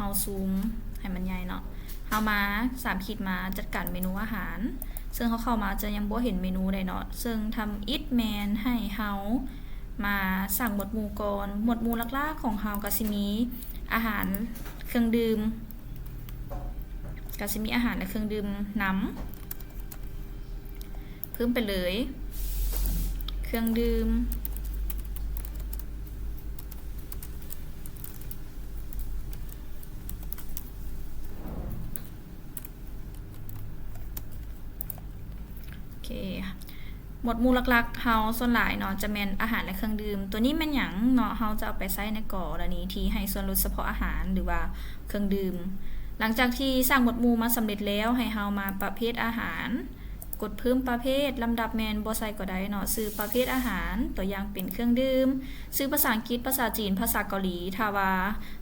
าซูมให้มันใหญ่เนาะเฮามา3 ขีดมาจัดการเมนูอาหารซึ่งเขาเข้ามาจะยังบ่เห็นเมนูใดเนาะซึ่งทำ it man ให้เฮามาสั่งหมวดหมู่ก่อนหมวดหมู่หลักๆของเฮาก็สิมีอาหารเครื่องดื่มก็สิมีอาหารและเครื่องดื่มน้ำเพิ่มไปเลยเครื่องดื่มโอเคหมวดหมู่หลักๆเฮาส่วนหลายเนาะจะแม่นอาหารและเครื่องดื่มตัวนี้แม่นหยังเนาะเฮาจะเอาไปใช้ในกรณีที่ให้ส่วนลดเฉพาะอาหารหรือว่าเครื่องดื่มหลังจากที่สร้างหมวดหมู่มาสำเร็จแล้วให้เฮามาประเภทอาหารกดเพิ่มประเภทลำดับแมนบ่ใส่ก็ได้เนาะชื่อประเภทอาหารตัวอย่างเป็นเครื่องดื่มชื่อภาษาอังกฤษภาษาจีนภาษาเกาหลีถ้าว่า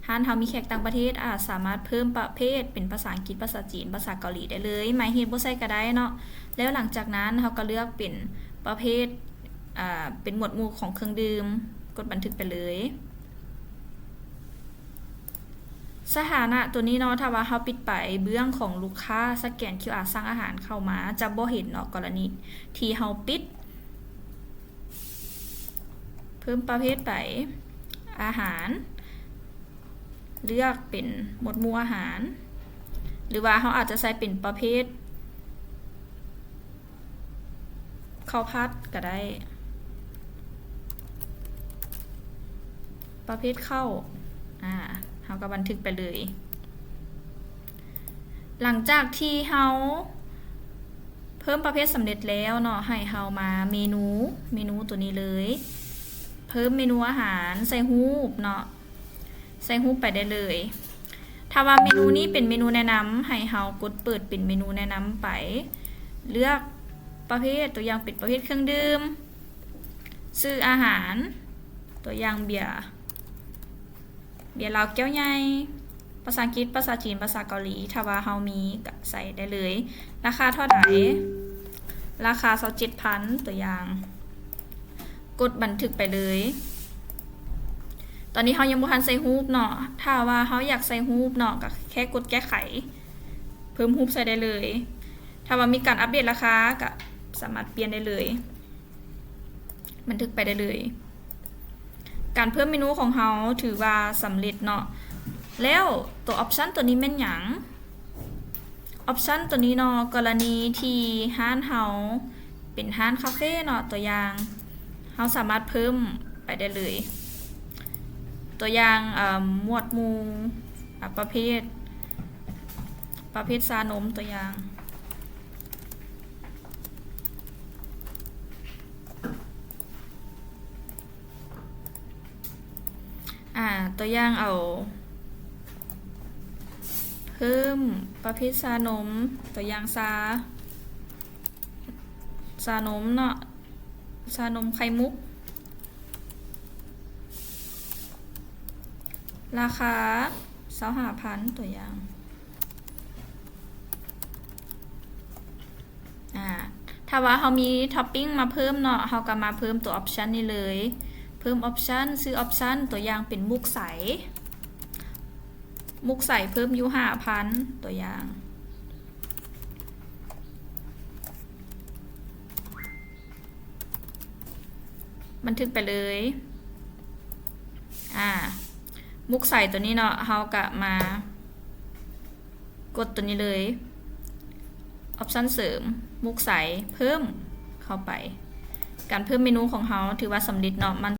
ร้านเฮามีแขกต่างประเทศอาจสามารถเพิ่มประเภทเป็นภาษาอังกฤษภาษาจีนภาษาเกาหลีได้เลยหมายเหตุบ่ใส่ก็ได้เนาะแล้วหลังจากนั้นเฮาก็เลือกเป็นประเภทเป็นหมวดหมู่ของเครื่องดื่มกดบันทึกไปเลยสถานะตัวนี้เนาะถ้าว่าเฮาปิดไปเบื้องของลูกค้าสแกน QR สั่งอาหารเข้ามาจะบ่เห็นเนาะกรณีที่เฮาปิดเพิ่มประเภทไปอาหารเลือกเป็นหมวดหมู่อาหารหรือว่าเฮาอาจจะใส่เป็นประเภทข้าวผัดก็ได้ประเภทข้าวเฮาก็บันทึกไปเลยหลังจากที่เฮาเพิ่มประเภทสำเร็จแล้วเนาะให้เฮามาเมนูตัวนี้เลยเพิ่มเมนูอาหารใส่รูปเนาะใส่รูปไปได้เลยถ้าว่าเมนูนี้เป็นเมนูแนะนำให้เฮากดเปิดเป็นเมนูแนะนำไปเลือกประเภทตัวอย่างเป็นประเภทเครื่องดื่มชื่ออาหารตัวอย่างเบียร์ลาวแก้วใหญ่ภาษาอังกฤษภาษาจีนภาษาเกาหลีถ้าว่าเฮามีก็ใส่ได้เลยราคาเท่าไหร่ราคา27,000ตัวอย่างกดบันทึกไปเลยตอนนี้เฮายังบ่ทันใส่รูปเนาะถ้าว่าเฮาอยากใส่รูปเนาะก็แค่กดแก้ไขเพิ่มรูปใส่ได้เลยถ้าว่ามีการอัปเดตราคาก็สามารถเปลี่ยนได้เลยบันทึกไปได้เลยการเพิ่มเมนูของเฮาถือว่าสำเร็จเนาะแล้วตัวออปชันตัวนี้แม่นหยังออปชันตัวนี้เนาะกรณีที่ร้านเฮาเป็นร้านคาเฟ่เนาะตัวอย่างเฮาสามารถเพิ่มไปได้เลยตัวอย่างหมวดหมู่ประเภทชานมตัวอย่างตัวอย่างเอาเพิ่มประเภทชานมตัวอย่างชานมเนาะชานมไข่มุกราคา25,000ตัวอย่างถ้าว่าเขามีท็อปปิ้งมาเพิ่มเนาะเขาก็มาเพิ่มตัวออปชันนี้เลยเพิ่มออปชันซื้อออปชันตัวอย่างเป็นมุกใสเพิ่มอยู่5,000ตัวอย่างบันทึกไปเลยมุกใสตัวนี้เนาะเฮาก็มากดตัวนี้เลยออปชันเสริมมุกใสเพิ่มเข้าไปการเพิ่มเมนูของเฮาถือว่าสำเร็จเนาะมัน